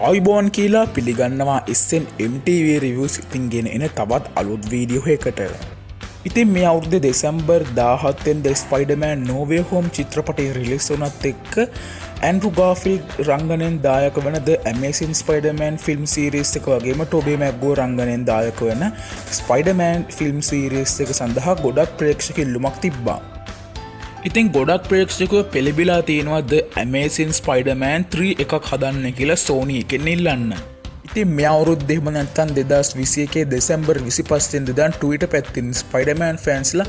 ආයිබෝන් කියලා පිළිගන්නවා එස්සෙන් MTV රිවියස් ඉතින් ගෙන එන තවත් අලුත් වීඩියෝ එකකට. ඉතින් මේ අවුරුද්දේ දෙසැම්බර් 17 වෙනිදා ස්පයිඩර්මෑන් No Way Home චිත්‍රපටය රිලීස් වුණත් එක්ක ඇන්ඩ්‍රු ගාෆිල්ඩ් රංගනයෙන් දායක වන The Amazing Spider-Man film series එක වගේම ටෝබී මැග්ගෝ රංගනයෙන් දායක වන ස්පයිඩර්මෑන් ෆිල්ම් සීරීස් එක සඳහා ගොඩක් ප්‍රේක්ෂක ඉල්ලුමක් තිබ්බා. ඉතින් ගොඩක් ප්‍රේක්ෂකව පෙළඹිලා තියෙනවා The Amazing Spider-Man 3 එකක් හදන්න කියලා Sony එකෙන් ඉල්ලන්න. ඉතින් මේ අවුරුද්දේ එහෙම නැත්නම් 2021 දෙසැම්බර් 25 වෙනිදා Twitter පැත්තෙන් Spider-Man fansලා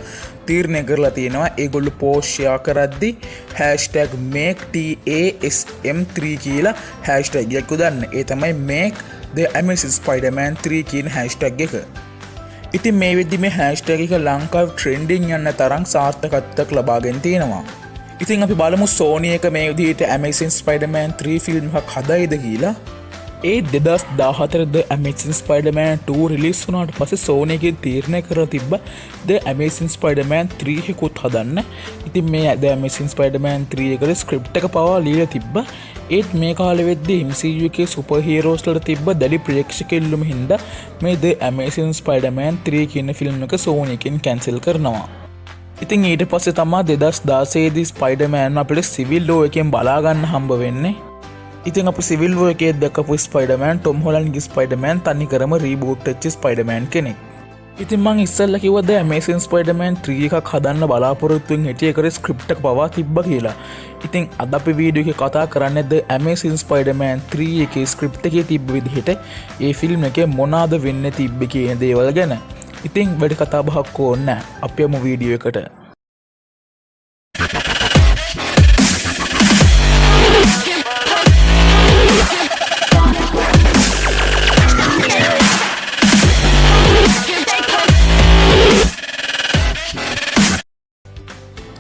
තීරණය කරලා තියෙනවා ඒගොල්ලෝ පෝස්ට් ෂෙයා කරද්දි #MakeTASM3 කියලා hashtag එකක් දාන්න. ඒ තමයි Make The Amazing Spider-Man 3 කියන hashtag එක. ඉතින් මේ වෙද්දි මේ හැෂ්ටැග් එක ලංකාව ට්‍රෙන්ඩින් යන තරම් සාර්ථකත්වයක් ලබාගෙන තියෙනවා. ඉතින් අපි බලමු Sony එක මේ විදිහට Amazing Spider-Man 3 ෆිල්ම් එකක් හදයිද කියලා. ඒ 2014 The Amazing Spider-Man 2 රිලීස් වුණාට පස්සේ Sony එකෙන් තීරණය කරලා තිබ්බ The Amazing Spider-Man 3 එකකුත් හදන්න. ඉතින් මේ The Amazing Spider-Man 3 එකේ ස්ක්‍රිප්ට් එක පවා ලියලා තිබ්බ. ඒත් මේ කාලෙ වෙද්දී MCU එකේ සුපර් හීරෝස් වලට තිබ්බ දැඩි ප්‍රේක්ෂක ඉල්ලුම හින්දා මේ The Amazing Spider-Man 3 කියන ෆිල්ම් එක Sony එකෙන් කැන්සල් කරනවා. ඉතින් ඊට පස්සේ තමයි 2016 දී Spider-Man අපිට Civil War එකෙන් බලා ගන්න හම්බ වෙන්නේ. ඉතින් අපි Civil War එකේ දැකපු Spider-Man Tom Hollandගේ Spider-Man තනිකරම රීබූට් වෙච්ච Spider-Man කෙනෙක්. ඉතින් මං ඉස්සෙල්ලා කිව්වා The Amazing Spider-Man 3 එකක් හදන්න බලාපොරොත්තු වෙන හිටියේ ඒකේ ස්ක්‍රිප්ට් එක පවා තිබ්බා කියලා. ඉතින් අද අපි වීඩියෝ එකේ කතා කරන්නේ The Amazing Spider-Man 3 එකේ ස්ක්‍රිප්ට් එකේ තිබ්බ විදිහට ඒ ෆිල්ම් එකේ මොනවාද වෙන්නේ තිබ්බේ කියන දේවල් ගැන. ඉතින් වැඩි කතා බහක් ඕනේ නැහැ. අපි යමු වීඩියෝ එකට.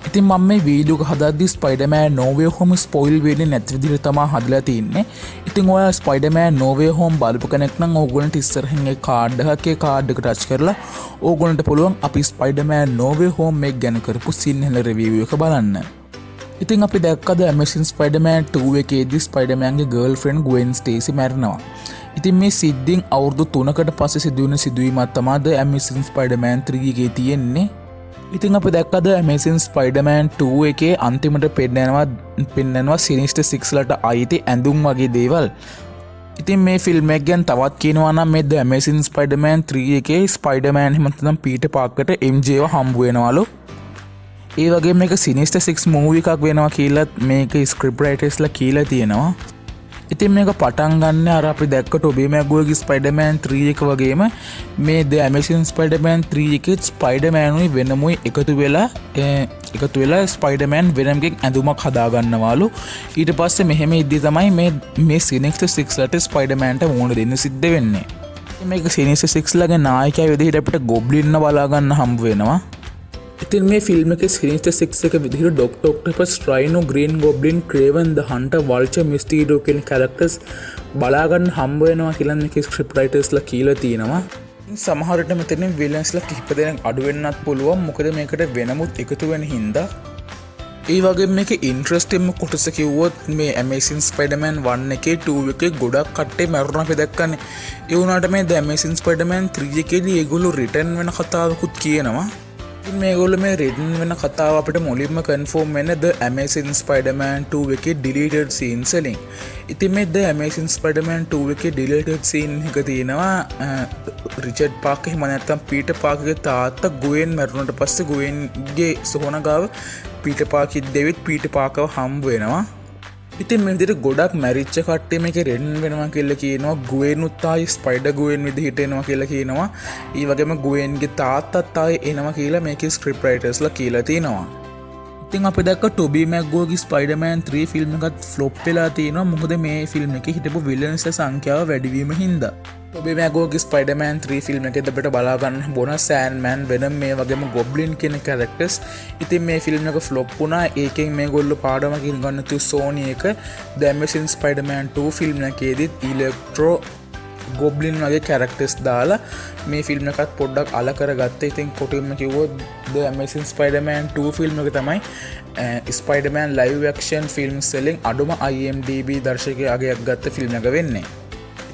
ඉතින් මම මේ වීඩියෝ එක හදද්දි Spider-Man No Way Home spoil වෙන්නේ නැති විදිහට තමයි හදලා තින්නේ. ඉතින් ඔයා Spider-Man No Way Home බලපු කෙනෙක් නම් ඕගොල්ලන්ට ඉස්සරහින් ඒ කාඩ් එකේ කාඩ් එක ටච් කරලා ඕගොල්ලන්ට පුළුවන් අපි Spider-Man No Way Home එක ගැන කරපු සිංහල රිවිව් එක බලන්න. ඉතින් අපි දැක්කද Amazing Spider-Man 2 එකේදී Spider-Man ගේ ගර්ල්ෆ්‍රෙන්ඩ් Gwen Stacy මැරෙනවා. ඉතින් මේ සිද්ධියෙන් අවුරුදු 3කට පස්සේ සිදුවෙන සිදුවීමක් තමයි The Amazing Spider-Man 3 එකේ තියෙන්නේ. ඉතින් අපි දැක්කද Amazing Spider-Man 2 එකේ අන්තිමට පෙන්නනවා Sinister Six ලට අයිති ඇඳුම් වගේ දේවල්. ඉතින් මේ ෆිල්ම් එක ගැන තවත් කියනවා නම් මේ The Amazing Spider-Man 3 එකේ Spider-Man එහෙම නැත්නම් Peter Parkerට MJව හම්බ වෙනවලු. ඒ වගේම මේක Sinister Six මූවි එකක් වෙනවා කියලා මේක ස්ක්‍රිප්ට් රයිටර්ස්ලා කියලා තියෙනවා. ඉතින් මේක පටන් ගන්න අර අපි දැක්ක ටොබී මැග්ගෝගේ Spider-Man 3 එක වගේම මේ The Amazing Spider-Man 3 එකේ Spider-Man උයි වෙනමුයි එකතු වෙලා Spider-Man වෙනම්ගෙන් ඇඳුමක් හදා ගන්නවලු. ඊට පස්සේ මෙහෙම ඉද්දි තමයි මේ Sinister Six ලට Spider-Man ට මුණ දෙන්න සිද්ධ වෙන්නේ. මේක Sinister Six ලගේ නායකයා විදිහට අපිට Goblin බලා ගන්න හම්බ වෙනවා. ඉතින් මේ ෆිල්ම් එකේ Sinister Six එක විදිහට Dr. Octopus, Rhino, Green Goblin, Kraven the Hunter, Vulture, Mysterio කියන characters බලා ගන්න හම්බ වෙනවා කියලා මේකේ script writers ලා කියලා තියෙනවා. සමහර විට මෙතන villains ලා කිහිප දෙනෙක් අඩු වෙන්නත් පුළුවන්. මොකද මේකට වෙනමුත් එකතු වෙන හින්දා. ඒ වගේම මේකේ ඉන්ට්‍රස්ටිං කොටස කිව්වොත් මේ Amazing Spider-Man 1 එකේ 2 එකේ ගොඩක් කට්ටිය මැරුණා අපි දැක්කනේ. ඒ වුණාට මේ The Amazing Spider-Man 3 එකේදී ඒගොල්ලෝ රිටර්න් වෙන කතාවකුත් කියනවා. ඉතින් මේගොල්ලෝ මේ රිටර්න් වෙන කතාව අපිට මුලින්ම කන්ෆර්ම් වෙන්නේ The Amazing Spider-Man 2 එකේ deleted scenes වලින්. ඉතින් මේ The Amazing Spider-Man 2 එකේ deleted scene එක තියෙනවා රිචඩ් පාකර් එහෙම නැත්නම් පීටර් පාකර්ගේ තාත්තා ගුවෙන් මැරුණාට පස්සේ ගුවෙන්ගේ සොහොන ගාව පීටර් පාකර් දෙවිත් පීටර් පාකර්ව හම්බ වෙනවා. ඉතින් මේ විදිහට ගොඩක් මැරිච්ච කට්ටිය මේකේ රෙන් වෙනවා කියලා කියනවා. ගුවෙනුත් ආයි ස්පයිඩර් ගුවෙන් විදිහට එනවා කියලා කියනවා. ඒ වගේම ගුවෙන්ගේ තාත්තත් ආයි එනවා කියලා මේකේ ස්ක්‍රිප්ට් රයිටර්ස්ලා කියලා තියෙනවා. ඉතින් අපි දැක්ක ටොබී මැග්ගෝගේ Spider-Man 3 ෆිල්ම් එකත් ෆ්ලොප් වෙලා තියෙනවා. මොකද මේ ෆිල්ම් එකේ හිටපු විලන්ස්ලා සංඛ්‍යාව වැඩි වීම හින්දා. ටොබී මැග්ගෝගේ Spider-Man 3 ෆිල්ම් එකේ අපිට බලා ගන්න බොනස් Sandman වෙනම මේ වගේම Goblin කියන characters. ඉතින් මේ ෆිල්ම් එක ෆ්ලොප් වුණා. ඒකෙන් මේගොල්ලෝ පාඩමකින් ගන්න තු Sony එක The Amazing Spider-Man 2 ෆිල්ම් එකේදීත් Electro ගොබ්ලින් වගේ කැරක්ටර්ස් දාලා මේ ෆිල්ම් එකත් පොඩ්ඩක් අල කරගත්තා. ඉතින් කොටින්ම කිව්වොත් The Amazing Spider-Man 2 ෆිල්ම් එක තමයි Spider-Man live action film selling අඩුම IMDb දර්ශකයේ අගයක් ගත්ත ෆිල්ම් එක වෙන්නේ.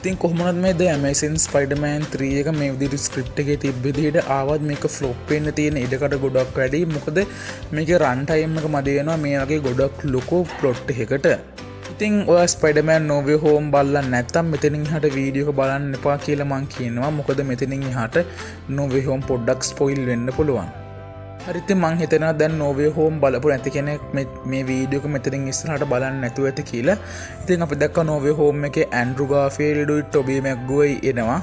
ඉතින් කොහොමවත් මේ The Amazing Spider-Man 3 එක මේ විදිහට ස්ක්‍රිප්ට් එකේ තිබ්බ විදිහට ආවත් මේක ෆ්ලොප් වෙන්න තියෙන ඉඩකඩ ගොඩක් වැඩි. මොකද මේකේ රන් ටයිම් එක මදි වෙනවා මේ වගේ ගොඩක් ලොකු ප්ලොට් එකකට. ඉතින් ඔය Spider-Man No Way Home බලලා නැත්නම් මෙතනින් එහාට වීඩියෝ එක බලන්න එපා කියලා මං කියනවා. මොකද මෙතනින් එහාට No Way Home පොඩ්ඩක් ස්පොයිල් වෙන්න පුළුවන්. හරි ඉතින් මං හිතනවා දැන් No Way Home බලපු නැති කෙනෙක් මේ වීඩියෝ එක මෙතනින් ඉස්සරහට බලන්න නැතුව ඇති කියලා. ඉතින් අපි දැක්ක No Way Home එකේ ඇන්ඩ්‍රු ගාෆීල්ඩ් උයි ටොබි මැග්ගුවයි එනවා.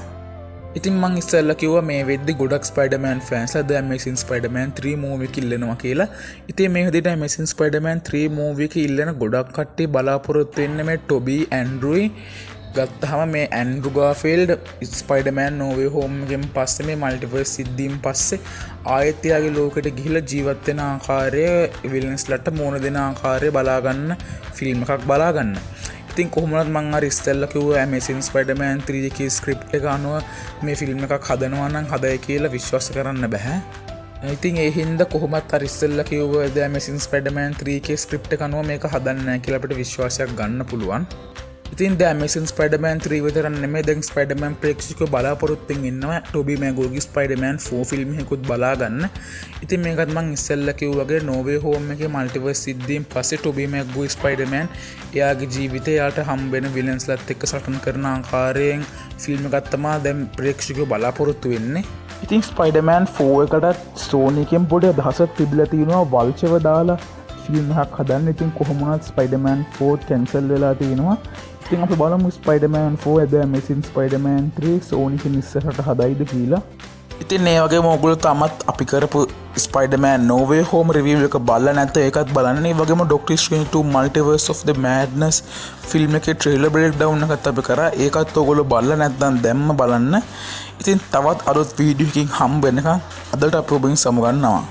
ඉතින් මං ඉස්සෙල්ලා කිව්වා මේ වෙද්දි ගොඩක් Spider-Man ෆෑන්ස්ලා The Amazing Spider-Man 3 movie එක ඉල්ලනවා කියලා. ඉතින් මේ විදිහට Amazing Spider-Man 3 මූවි එක ඉල්ලන ගොඩක් කට්ටිය බලාපොරොත්තු වෙන්නේ මේ ටොබි ඇන්ඩ්‍රුයි ගත්තහම මේ Andrew ගාෆීල්ඩ් Spider-Man No Way Home එකෙන් පස්සේ මේ මල්ටිවර්ස් සිද්ධීන් පස්සේ ආයෙත් එයාගේ ලෝකෙට ගිහිලා ජීවත් වෙන ආකාරය විලන්ස්ලට මුණ දෙන ආකාරය බලා ගන්න ෆිල්ම් එකක් බලා ගන්න. ඉතින් කොහොමවත් මං අර ඉස්සෙල්ලා කිව්වා Amazing Spider-Man 3 එකේ ස්ක්‍රිප්ට් එක අනුව මේ ෆිල්ම් එකක් හදනවා නම් හදයි කියලා විශ්වාස කරන්න බෑ. ඉතින් ඒ හින්දා කොහොමත් අර ඉස්සෙල්ලා කිව්වා The Amazing Spider-Man 3 එකේ ස්ක්‍රිප්ට් එක අනුව මේක හදන්නේ නැහැ කියලා අපිට විශ්වාසයක් ගන්න පුළුවන්. ඉතින් The Amazing Spider-Man 3 විතරක් නෙමෙයි දැන් Spider-Man ප්‍රේක්ෂකයෝ බලාපොරොත්තුෙන් ඉන්නවා ටොබි මැගුවගේ Spider-Man 4 ෆිල්ම් එකකුත් බලා ගන්න. ඉතින් මේකත් මං ඉස්සෙල්ලා කිව්වා වගේ No Way Home එකේ මල්ටිවර්ස් සිද්ධීන් පස්සේ ටොබි මැගුවේ Spider-Man එයාගේ ජීවිතේ යාට හම්බ වෙන විලන්ස්ලත් එක්ක සටන් කරන ආකාරයෙන් ෆිල්ම් එකක් තමයි දැන් ප්‍රේක්ෂකයෝ බලාපොරොත්තු වෙන්නේ. ඉතින් Spider-Man 4 එකටත් Sony එකෙන් පොඩි අදහසක් තිබිලා තියෙනවා වල්චව දාලා ෆිල්ම් එකක් හදන්න. ඉතින් කොහොම වුණත් Spider-Man 4 කැන්සල් වෙලා තියෙනවා. ඉතින් අපි බලමු Spider-Man 4 The Amazing Spider-Man 3 Sony කෙන ඉස්සරහට හදයිද කියලා. ඉතින් මේ වගේම ඔයගොල්ලෝ තමත් අපි කරපු Spider-Man No Way Home review එක බලලා නැත්නම් ඒකත් බලන්න. ඒ වගේම Doctor Strange 2 Multiverse of the Madness film එකේ ට්‍රේලර් බ්‍රේක්ඩවුන් එකත් අපි කරා. ඒකත් ඔයගොල්ලෝ බලලා නැත්නම් දැම්ම බලන්න. ඉතින් තවත් අලුත් වීඩියෝ එකකින් හම්බ වෙනකන් අදට අපි ඔබෙන් සමු ගන්නවා.